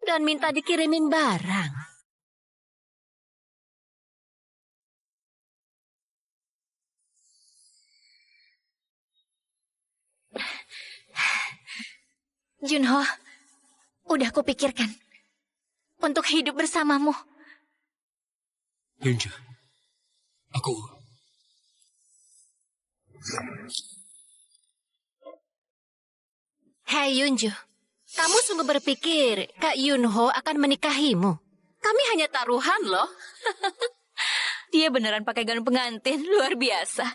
dan minta dikirimin barang. Junho, udah kupikirkan untuk hidup bersamamu. Yunju, aku... Hei Yunju, kamu sungguh berpikir Kak Yunho akan menikahimu? Kami hanya taruhan loh. Dia beneran pakai gaun pengantin, luar biasa.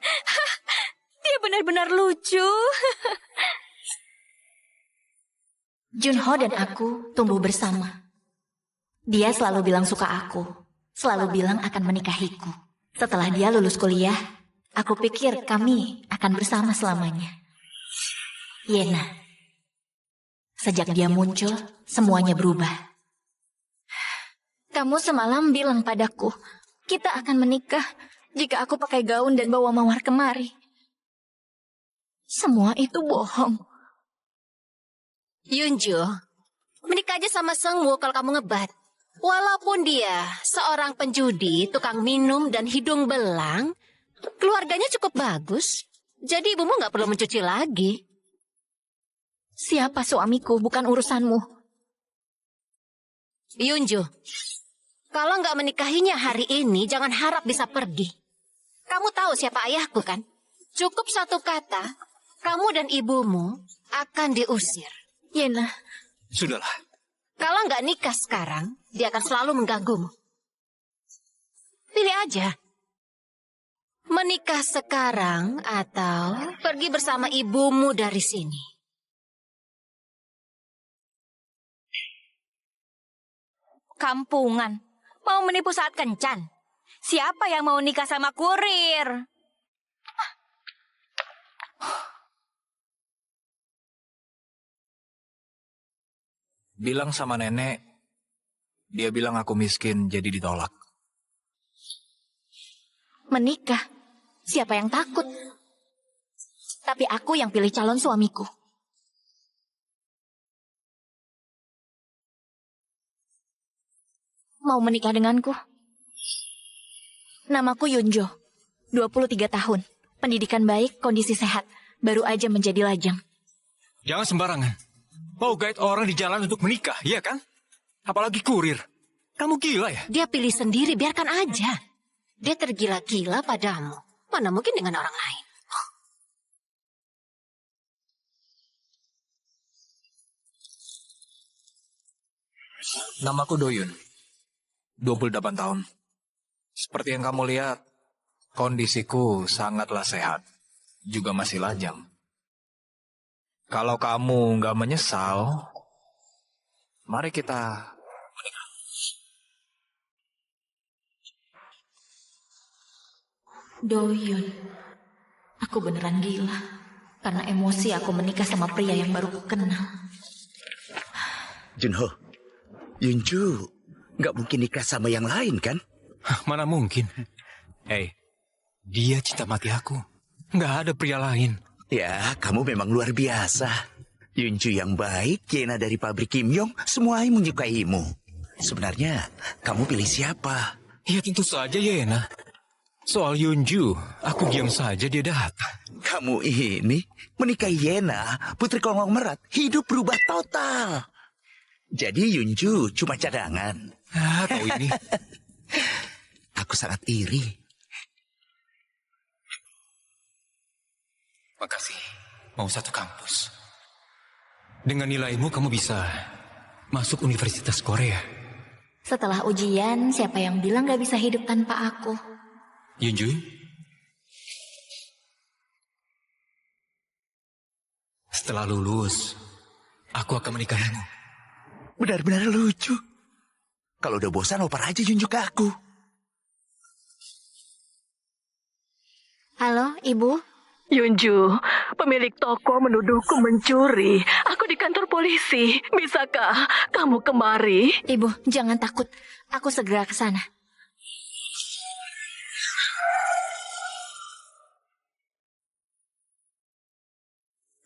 Dia benar-benar lucu. Junho dan aku tumbuh bersama. Dia selalu bilang suka aku, selalu bilang akan menikahiku. Setelah dia lulus kuliah, aku pikir kami akan bersama selamanya. Yena, sejak dia muncul, semuanya berubah. Kamu semalam bilang padaku, kita akan menikah jika aku pakai gaun dan bawa mawar kemari. Semua itu bohong. Yunju, menikah aja sama Sengwu kalau kamu ngebat. Walaupun dia seorang penjudi, tukang minum, dan hidung belang, keluarganya cukup bagus. Jadi ibumu nggak perlu mencuci lagi. Siapa suamiku bukan urusanmu. Yunju, kalau nggak menikahinya hari ini, jangan harap bisa pergi. Kamu tahu siapa ayahku kan? Cukup satu kata, kamu dan ibumu akan diusir. Yena. Sudahlah. Kalau nggak nikah sekarang, dia akan selalu mengganggumu. Pilih aja. Menikah sekarang atau pergi bersama ibumu dari sini. Kampungan. Mau menipu saat kencan. Siapa yang mau nikah sama kurir? Bilang sama nenek, dia bilang aku miskin jadi ditolak. Menikah? Siapa yang takut? Tapi aku yang pilih calon suamiku. Mau menikah denganku? Namaku Yunjo, 23 tahun. Pendidikan baik, kondisi sehat. Baru aja menjadi lajang. Jangan sembarangan. Mau guide orang di jalan untuk menikah, iya kan? Apalagi kurir. Kamu gila ya? Dia pilih sendiri, biarkan aja. Dia tergila-gila padamu. Mana mungkin dengan orang lain. Namaku Doyun. 28 tahun. Seperti yang kamu lihat, kondisiku sangatlah sehat. Juga masih lajang. Kalau kamu nggak menyesal, mari kita menikah. Doyun, aku beneran gila. Karena emosi aku menikah sama pria yang baru ku kenal. Junho, Yunju nggak mungkin nikah sama yang lain kan? Mana mungkin? Hei, dia cinta mati aku. Nggak ada pria lain. Ya, kamu memang luar biasa. Yunju yang baik, Yena dari pabrik Kim Yong, semuanya menyukaimu. Sebenarnya, kamu pilih siapa? Ya tentu saja Yena. Soal Yunju, aku diam saja dia datang. Kamu ini menikahi Yena, putri konglomerat, hidup berubah total. Jadi Yunju cuma cadangan. Tahu ini. Aku sangat iri. Makasih. Mau satu kampus. Dengan nilaimu kamu bisa masuk Universitas Korea. Setelah ujian, siapa yang bilang gak bisa hidup tanpa aku? Yunju? Setelah lulus, aku akan menikahimu. Benar-benar lucu. Kalau udah bosan, oper aja Yunju ke aku. Halo, Ibu? Yunju, pemilik toko menuduhku mencuri. Aku di kantor polisi. Bisakah kamu kemari? Ibu, jangan takut. Aku segera ke sana.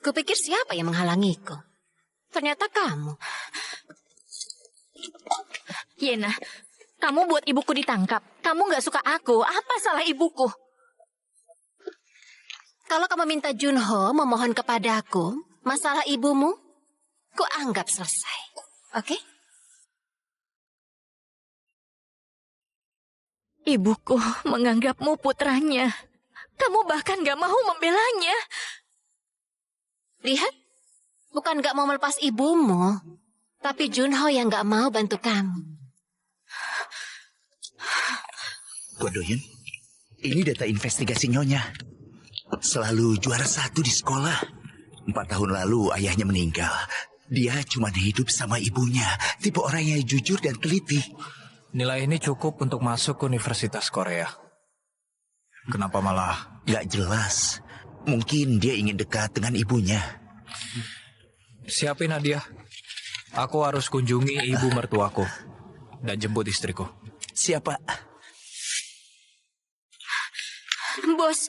Kupikir siapa yang menghalangiku? Ternyata kamu. Yena, kamu buat ibuku ditangkap. Kamu nggak suka aku. Apa salah ibuku? Kalau kamu minta Junho memohon kepadaku, masalah ibumu, ku anggap selesai. Oke? Ibuku menganggapmu putranya. Kamu bahkan gak mau membelanya. Lihat, bukan gak mau melepas ibumu, tapi Junho yang gak mau bantu kamu. Tuan Doyun, ini data investigasi Nyonya. Selalu juara 1 di sekolah. 4 tahun lalu ayahnya meninggal. Dia cuma hidup sama ibunya. Tipe orang yang jujur dan teliti. Nilai ini cukup untuk masuk ke Universitas Korea. Kenapa malah? Gak jelas. Mungkin dia ingin dekat dengan ibunya. Siapin hadiah. Aku harus kunjungi ibu mertuaku dan jemput istriku. Siapa? Bos,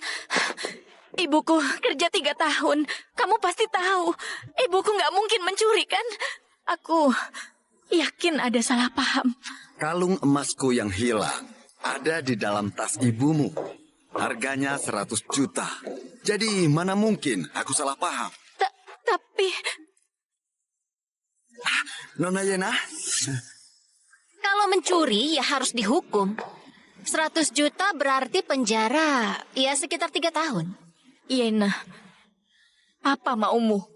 ibuku kerja 3 tahun. Kamu pasti tahu. Ibuku gak mungkin mencuri, kan? Aku yakin ada salah paham. Kalung emasku yang hilang ada di dalam tas ibumu. Harganya 100 juta. Jadi mana mungkin aku salah paham? Tapi... Nona Yena? Kalau mencuri ya harus dihukum. 100 juta berarti penjara, ya sekitar 3 tahun. Yena, apa maumu?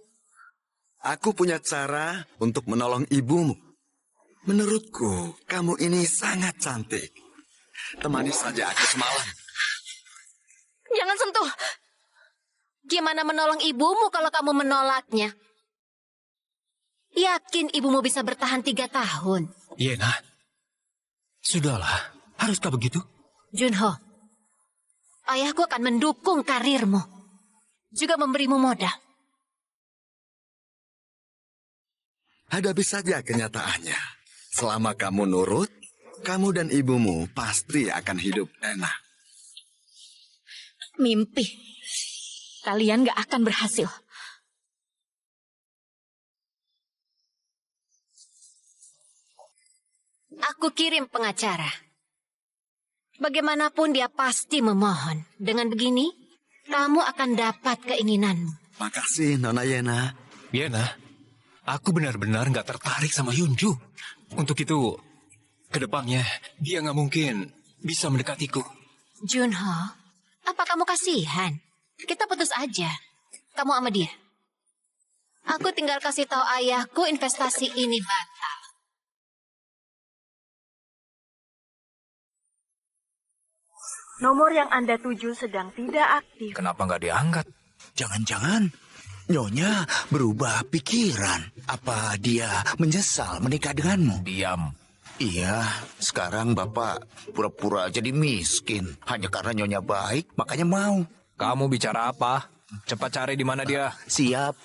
Aku punya cara untuk menolong ibumu. Menurutku, kamu ini sangat cantik. Temani saja aku semalam. Jangan sentuh. Gimana menolong ibumu kalau kamu menolaknya? Yakin ibumu bisa bertahan 3 tahun? Yena, sudahlah. Haruskah begitu? Junho, ayahku akan mendukung karirmu. Juga memberimu modal. Hadapi saja kenyataannya. Selama kamu nurut, kamu dan ibumu pasti akan hidup enak. Mimpi. Kalian gak akan berhasil. Aku kirim pengacara. Bagaimanapun dia pasti memohon. Dengan begini, kamu akan dapat keinginanmu. Makasih, Nona Yena. Yena, aku benar-benar nggak tertarik sama Yunju. Untuk itu, kedepannya dia nggak mungkin bisa mendekatiku. Junho, apa kamu kasihan? Kita putus aja. Kamu sama dia. Aku tinggal kasih tahu ayahku investasi ini batal. Nomor yang Anda tuju sedang tidak aktif. Kenapa nggak diangkat? Jangan-jangan Nyonya berubah pikiran. Apa dia menyesal menikah denganmu? Diam. Iya, sekarang Bapak pura-pura jadi miskin. Hanya karena Nyonya baik, makanya mau. Kamu bicara apa? Cepat cari di mana dia. Siap.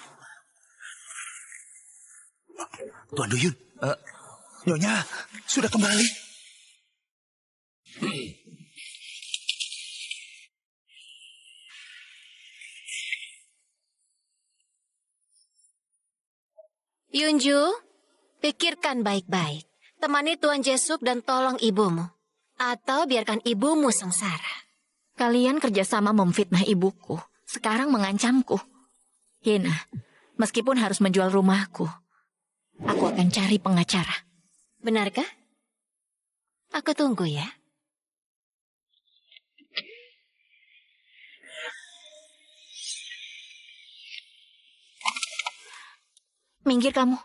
Tuan Duyun, Nyonya sudah kembali. Yunju, pikirkan baik-baik. Temani Tuan Jesuk dan tolong ibumu. Atau biarkan ibumu sengsara. Kalian kerjasama memfitnah ibuku. Sekarang mengancamku. Yena, meskipun harus menjual rumahku, aku akan cari pengacara. Benarkah? Aku tunggu ya. Minggir kamu.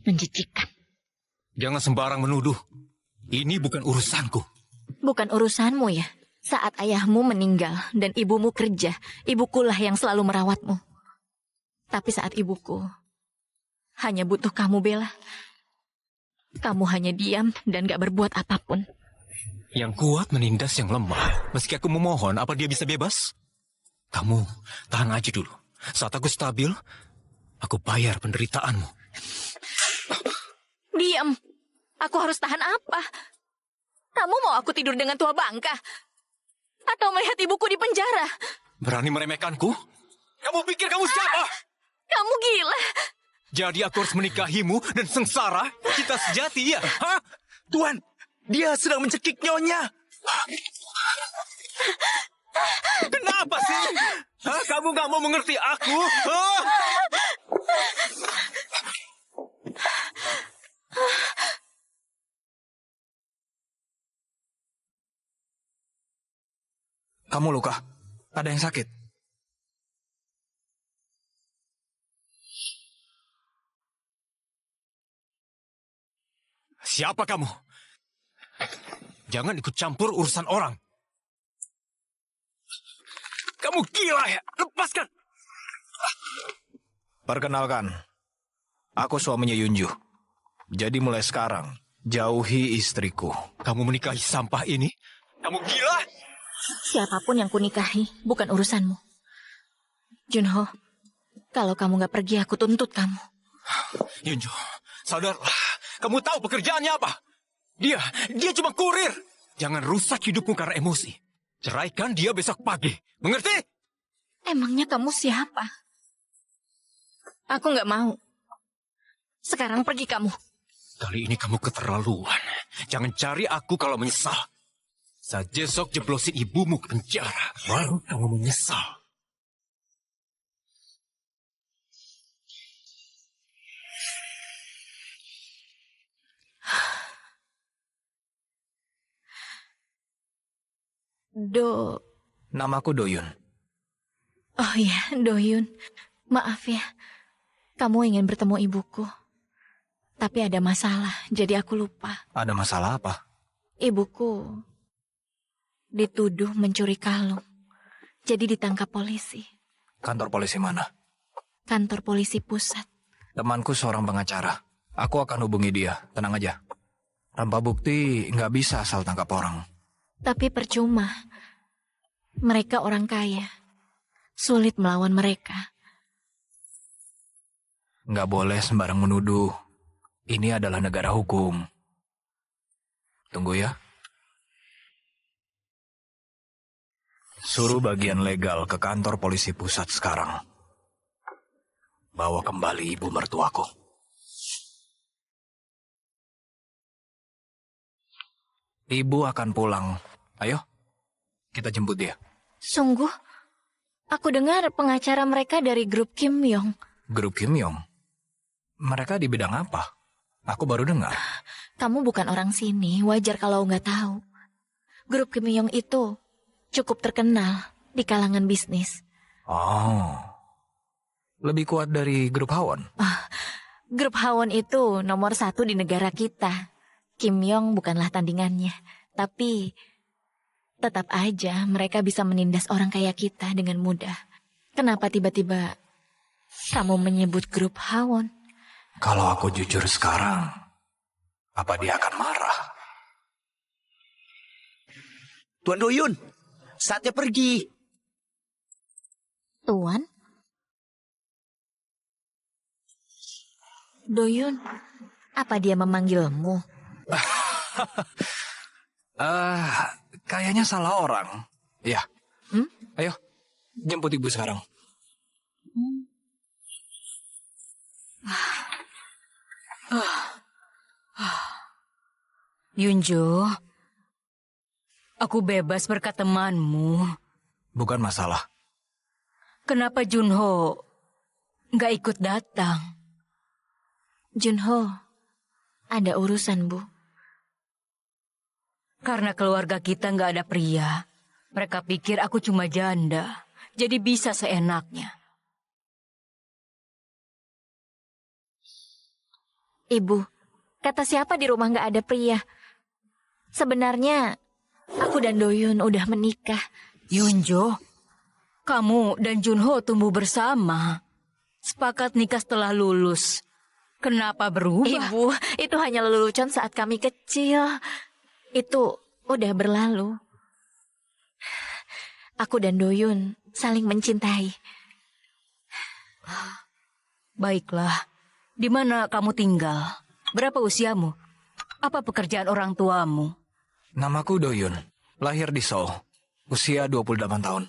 Menjijikkan. Jangan sembarang menuduh. Ini bukan urusanku. Bukan urusanmu ya. Saat ayahmu meninggal dan ibumu kerja, ibukulah yang selalu merawatmu. Tapi saat ibuku hanya butuh kamu, Bella. Kamu hanya diam dan gak berbuat apapun. Yang kuat menindas yang lemah. Meski aku memohon, apa dia bisa bebas? Kamu tahan aja dulu. Saat aku stabil, aku bayar penderitaanmu. Diam. Aku harus tahan apa? Kamu mau aku tidur dengan tua bangka? Atau melihat ibuku di penjara? Berani meremehkanku? Kamu pikir kamu siapa? Kamu gila. Jadi aku harus menikahimu dan sengsara? Cinta sejati ya? Hah? Tuan, dia sedang mencekik Nyonya. Kenapa sih? Hah? Kamu gak mau mengerti aku? Hah? Kamu luka? Ada yang sakit? Siapa kamu? Jangan ikut campur urusan orang. Kamu gila ya? Lepaskan! Perkenalkan, aku suaminya Yunju. Jadi mulai sekarang, jauhi istriku. Kamu menikahi sampah ini? Kamu gila? Siapapun yang kunikahi, bukan urusanmu. Junho, kalau kamu gak pergi, aku tuntut kamu. Yunju, sadarlah. Kamu tahu pekerjaannya apa? Dia cuma kurir. Jangan rusak hidupmu karena emosi. Ceraikan dia besok pagi. Mengerti? Emangnya kamu siapa? Aku gak mau. Sekarang pergi kamu. Kali ini kamu keterlaluan. Jangan cari aku kalau menyesal. Saat besok jeblosin ibumu ke penjara, baru kamu menyesal. Namaku Doyun. Oh ya, Doyun. Maaf ya. Kamu ingin bertemu ibuku. Tapi ada masalah, jadi aku lupa. Ada masalah apa? Ibuku dituduh mencuri kalung. Jadi ditangkap polisi. Kantor polisi mana? Kantor polisi pusat. Temanku seorang pengacara. Aku akan hubungi dia, tenang aja. Tanpa bukti, nggak bisa asal tangkap orang. Tapi percuma. Mereka orang kaya. Sulit melawan mereka. Nggak boleh sembarang menuduh. Ini adalah negara hukum. Tunggu ya. Suruh bagian legal ke kantor polisi pusat sekarang. Bawa kembali ibu mertuaku. Ibu akan pulang. Ayo, kita jemput dia. Sungguh? Aku dengar pengacara mereka dari grup Kim Yong. Grup Kim Yong? Mereka di bidang apa? Aku baru dengar. Kamu bukan orang sini, wajar kalau nggak tahu. Grup Kim Yong itu cukup terkenal di kalangan bisnis. Oh, lebih kuat dari grup Hawon? Grup Hawon itu nomor 1 di negara kita. Kim Yong bukanlah tandingannya, tapi tetap aja mereka bisa menindas orang kayak kita dengan mudah. Kenapa tiba-tiba kamu menyebut grup Hawon? Kalau aku jujur sekarang, apa dia akan marah? Tuan Doyun, saatnya pergi. Tuan? Doyun, apa dia memanggilmu? Kayaknya salah orang. Ya. Ayo, jemput ibu sekarang. Yunjo, aku bebas berkat temanmu. Bukan masalah. Kenapa Junho nggak ikut datang? Junho, ada urusan, Bu. Karena keluarga kita nggak ada pria. Mereka pikir aku cuma janda. Jadi bisa seenaknya. Ibu, kata siapa di rumah nggak ada pria? Sebenarnya, aku dan Doyun udah menikah. Yunjo, kamu dan Junho tumbuh bersama. Sepakat nikah setelah lulus. Kenapa berubah? Ibu, itu hanya lelucon saat kami kecil. Itu udah berlalu. Aku dan Doyun saling mencintai. Baiklah, di mana kamu tinggal? Berapa usiamu? Apa pekerjaan orang tuamu? Namaku Doyun, lahir di Seoul, usia 28 tahun.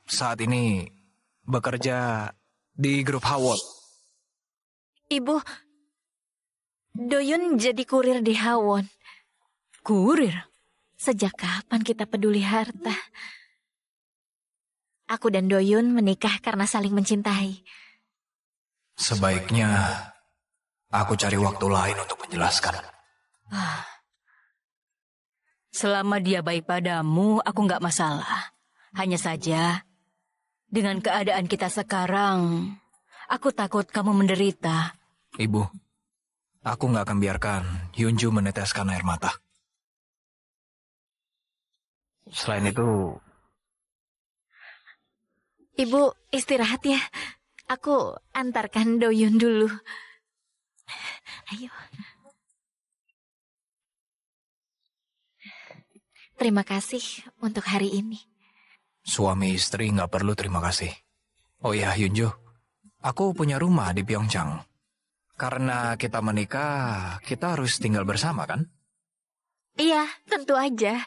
Saat ini bekerja di grup Howard. Ibu, Doyun jadi kurir di Hawon. Kurir? Sejak kapan kita peduli harta? Aku dan Doyun menikah karena saling mencintai. Sebaiknya aku cari waktu lain untuk menjelaskan. Selama dia baik padamu, aku nggak masalah. Hanya saja, dengan keadaan kita sekarang, aku takut kamu menderita. Ibu, aku nggak akan biarkan Yunju meneteskan air mata. Selain itu, Ibu istirahat ya. Aku antarkan Doyun dulu. Ayo. Terima kasih untuk hari ini. suami istri nggak perlu terima kasih. Oh ya, Yunju, aku punya rumah di Pyeongchang. Karena kita menikah, kita harus tinggal bersama, kan? Iya, tentu aja.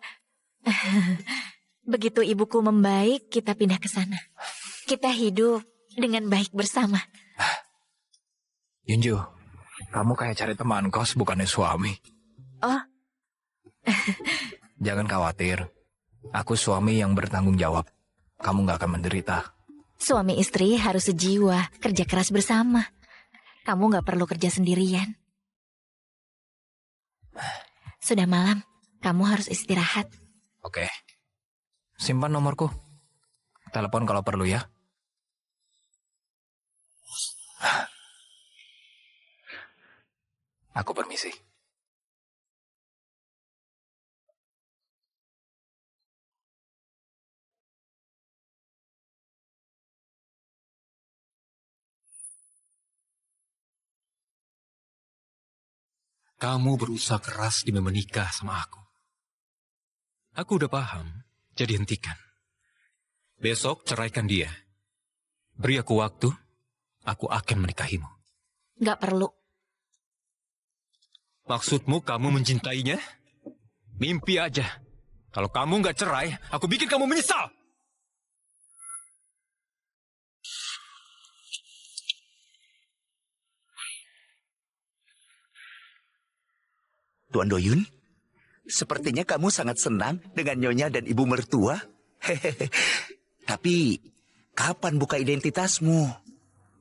Begitu ibuku membaik, kita pindah ke sana. Kita hidup dengan baik bersama. Yunju, kamu kayak cari teman kos, bukannya suami. Oh, Jangan khawatir, aku suami yang bertanggung jawab. Kamu nggak akan menderita. suami istri harus sejiwa, kerja keras bersama. Kamu nggak perlu kerja sendirian. Sudah malam, kamu harus istirahat. Oke. Simpan nomorku. Telepon kalau perlu ya. Aku permisi. Kamu berusaha keras demi menikah sama aku. Aku udah paham, jadi hentikan. Besok ceraikan dia. Beri aku waktu, aku akan menikahimu. Nggak perlu. Maksudmu kamu mencintainya? Mimpi aja. Kalau kamu nggak cerai, aku bikin kamu menyesal. Tuan Doyun, sepertinya kamu sangat senang dengan Nyonya dan ibu mertua. Hehehe. Tapi, kapan buka identitasmu?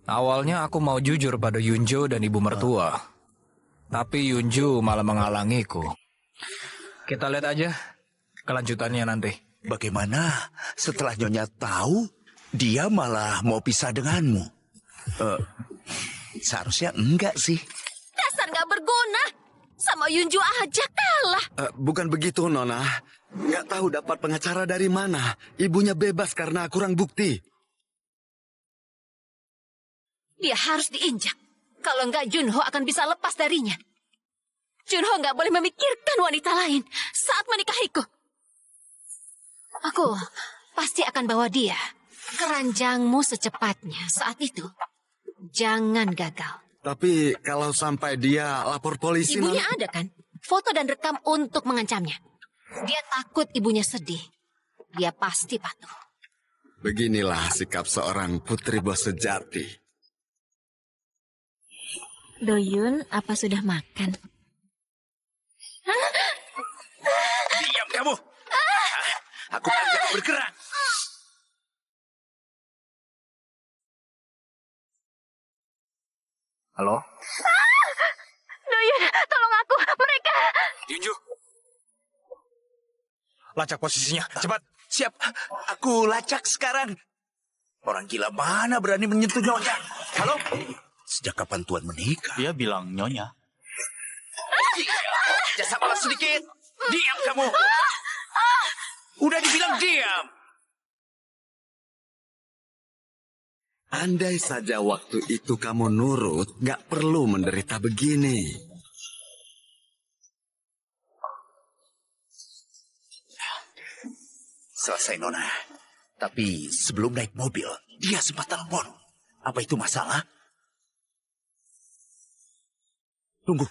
Awalnya aku mau jujur pada Yunjo dan ibu mertua. Tapi Yunju malah menghalangiku. Kita lihat aja kelanjutannya nanti. Bagaimana setelah Nyonya tahu, dia malah mau pisah denganmu? Seharusnya enggak sih. Dasar nggak berguna. Sama Yunju aja kalah. Bukan begitu, Nona. Nggak tahu dapat pengacara dari mana. Ibunya bebas karena kurang bukti. Dia harus diinjak. Kalau nggak, Junho akan bisa lepas darinya. Junho nggak boleh memikirkan wanita lain saat menikahiku. Aku pasti akan bawa dia ke ranjangmu secepatnya saat itu. Jangan gagal. Tapi kalau sampai dia lapor polisi, Ibunya Nona. ada kan? Foto dan rekam untuk mengancamnya. Dia takut ibunya sedih. Dia pasti patuh. Beginilah sikap seorang putri bos sejati. Doyun, apa sudah makan? Diam kamu! Aku kan jangan bergerak. Halo? Doyun, tolong aku, mereka. Yunju. Lacak posisinya, cepat. Siap, aku lacak sekarang. Orang gila mana berani menyentuh Nyonya? Halo? Sejak kapan Tuan menikah? Dia bilang Nyonya. Jangan sabar sedikit. Diam kamu. Udah dibilang diam. Andai saja waktu itu kamu nurut, nggak perlu menderita begini. Selesai, Nona. Tapi sebelum naik mobil, dia sempat telepon. Apa itu masalah? Tunggu.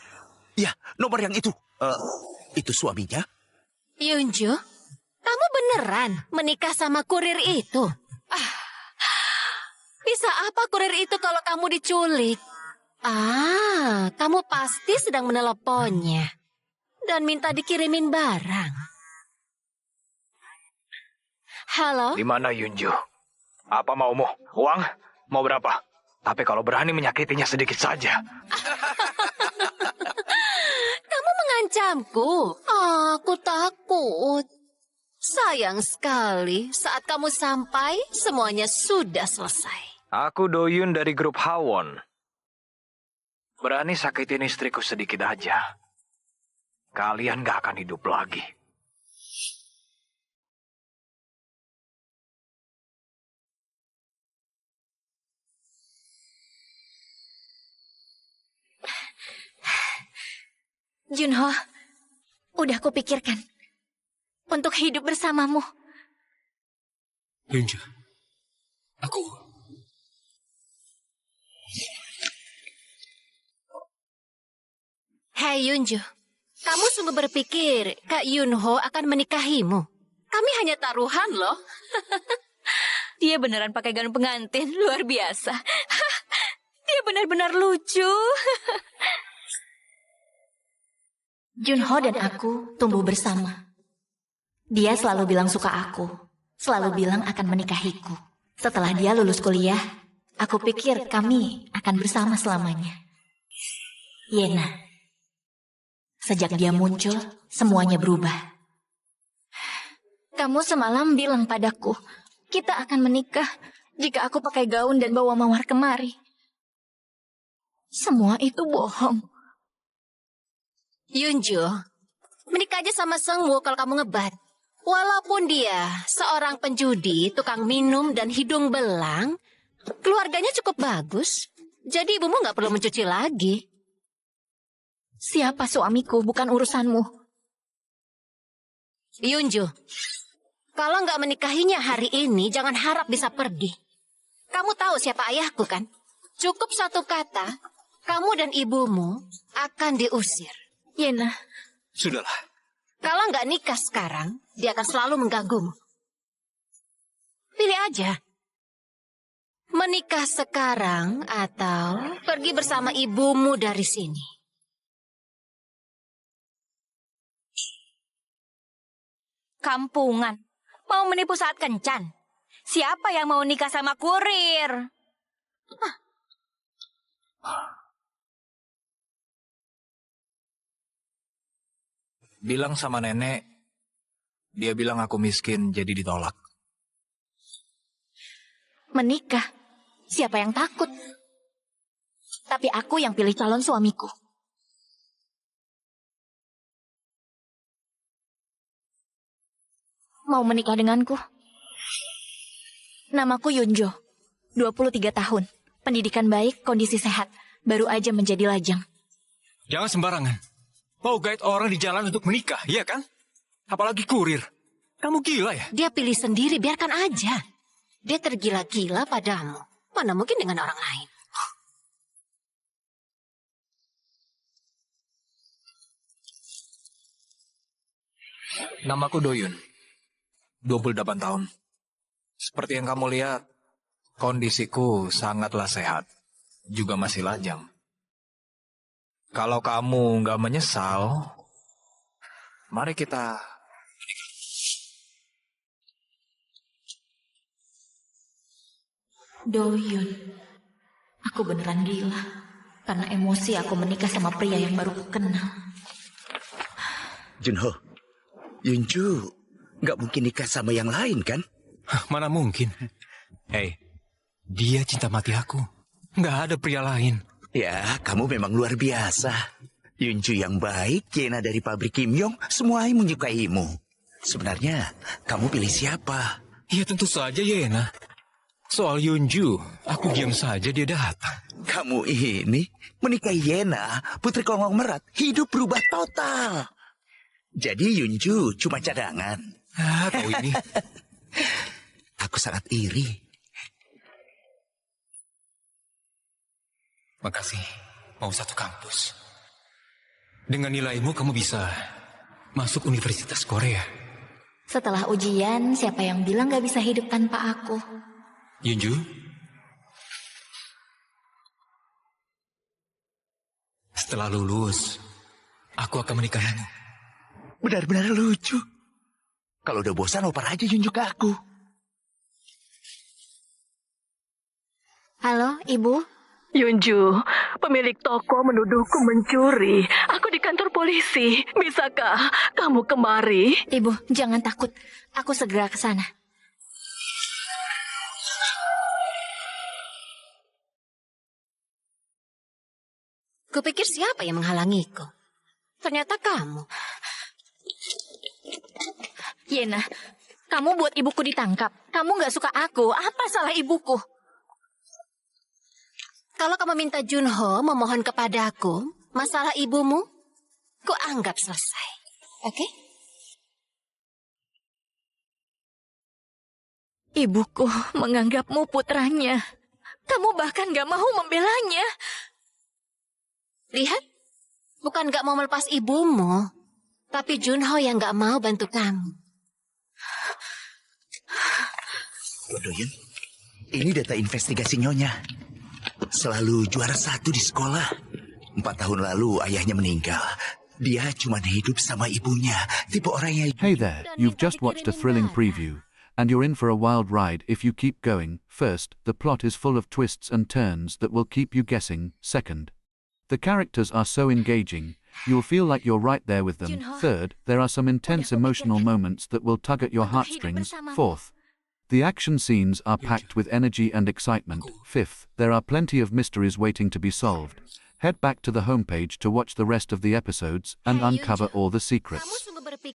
Ya, nomor yang itu. Itu suaminya? Yunju, kamu beneran menikah sama kurir itu? Bisa apa kurir itu kalau kamu diculik? Kamu pasti sedang meneleponnya dan minta dikirimin barang. Halo? Di mana Yunju? Apa maumu? Uang? Mau berapa? Tapi kalau berani menyakitinya sedikit saja. Kamu mengancamku. Aku takut. Sayang sekali, saat kamu sampai, semuanya sudah selesai. Aku Doyun dari grup Hawon. Berani sakitin istriku sedikit aja. Kalian gak akan hidup lagi. Junho, udah kupikirkan untuk hidup bersamamu. Yunju, aku... Hei Yunju, kamu sungguh berpikir Kak Yunho akan menikahimu? Kami hanya taruhan loh. Dia beneran pakai gaun pengantin, luar biasa. Dia benar-benar lucu. Junho dan aku tumbuh bersama. Dia selalu bilang suka aku, selalu bilang akan menikahiku. Setelah dia lulus kuliah, aku pikir kami akan bersama selamanya. Yena. Sejak dia muncul, semuanya berubah. Kamu semalam bilang padaku, kita akan menikah jika aku pakai gaun dan bawa mawar kemari. Semua itu bohong. Yunju, menikah aja sama Sengwoo kalau kamu ngebat. Walaupun dia seorang penjudi, tukang minum, dan hidung belang, keluarganya cukup bagus. Jadi ibumu nggak perlu mencuci lagi. Siapa suamiku, bukan urusanmu. Yunju, kalau nggak menikahinya hari ini, jangan harap bisa pergi. Kamu tahu siapa ayahku kan? Cukup satu kata, kamu dan ibumu akan diusir. Yena. Sudahlah. Kalau nggak nikah sekarang, dia akan selalu mengganggumu. Pilih aja. Menikah sekarang atau pergi bersama ibumu dari sini. Kampungan. Mau menipu saat kencan. Siapa yang mau nikah sama kurir? Bilang sama nenek, dia bilang aku miskin jadi ditolak. Menikah? Siapa yang takut? Tapi aku yang pilih calon suamiku. Mau menikah denganku? Namaku Yunjo, 23 tahun. Pendidikan baik, kondisi sehat. Baru aja menjadi lajang. Jangan sembarangan. Mau guide orang di jalan untuk menikah, iya kan? Apalagi kurir. Kamu gila ya? Dia pilih sendiri, biarkan aja. Dia tergila-gila padamu. Mana mungkin dengan orang lain. Namaku Doyun, 28 tahun. Seperti yang kamu lihat, kondisiku sangatlah sehat. Juga masih lajang. Kalau kamu nggak menyesal, mari kita... Doyun, aku beneran gila. Karena emosi aku menikah sama pria yang baru ku kenal. Junho, Yunju nggak mungkin nikah sama yang lain kan? Mana mungkin. Hei, dia cinta mati aku. Nggak ada pria lain. Ya, kamu memang luar biasa. Yunju yang baik, Yena dari pabrik Kim Yong, semuanya menyukaimu. Sebenarnya, kamu pilih siapa? Ya tentu saja Yena. Soal Yunju, aku diam saja dia datang. Kamu ini menikahi Yena, putri konglomerat, hidup berubah total. Jadi Yunju cuma cadangan. Kau ini. Aku sangat iri. Makasih, mau satu kampus. Dengan nilaimu kamu bisa masuk Universitas Korea. Setelah ujian, siapa yang bilang gak bisa hidup tanpa aku? Yunju, Setelah lulus, aku akan menikahimu. Benar-benar lucu. Kalau udah bosan, oper aja Junju ke aku. Halo, Ibu. Yunju, pemilik toko menuduhku mencuri. Aku di kantor polisi. Bisakah kamu kemari? Ibu, jangan takut. Aku segera ke sana. Kupikir siapa yang menghalangiku? Ternyata kamu. Yena, kamu buat ibuku ditangkap. Kamu nggak suka aku. Apa salah ibuku? Kalau kamu minta Junho memohon kepadaku, masalah ibumu, ku anggap selesai. Oke? Ibuku menganggapmu putranya. Kamu bahkan nggak mau membelanya. Lihat, bukan gak mau melepas ibumu, tapi Junho yang gak mau bantu kamu. Tuan Doyen, ini data investigasi Nyonya. Selalu juara 1 di sekolah. 4 tahun lalu ayahnya meninggal. Dia cuma hidup sama ibunya. Tipe orang yang... Hey there, you've just watched a thrilling preview, and you're in for a wild ride if you keep going. First, the plot is full of twists and turns that will keep you guessing. Second, the characters are so engaging, you'll feel like you're right there with them. Third, there are some intense emotional moments that will tug at your heartstrings. Fourth, the action scenes are packed with energy and excitement. Fifth, there are plenty of mysteries waiting to be solved. Head back to the homepage to watch the rest of the episodes and uncover all the secrets.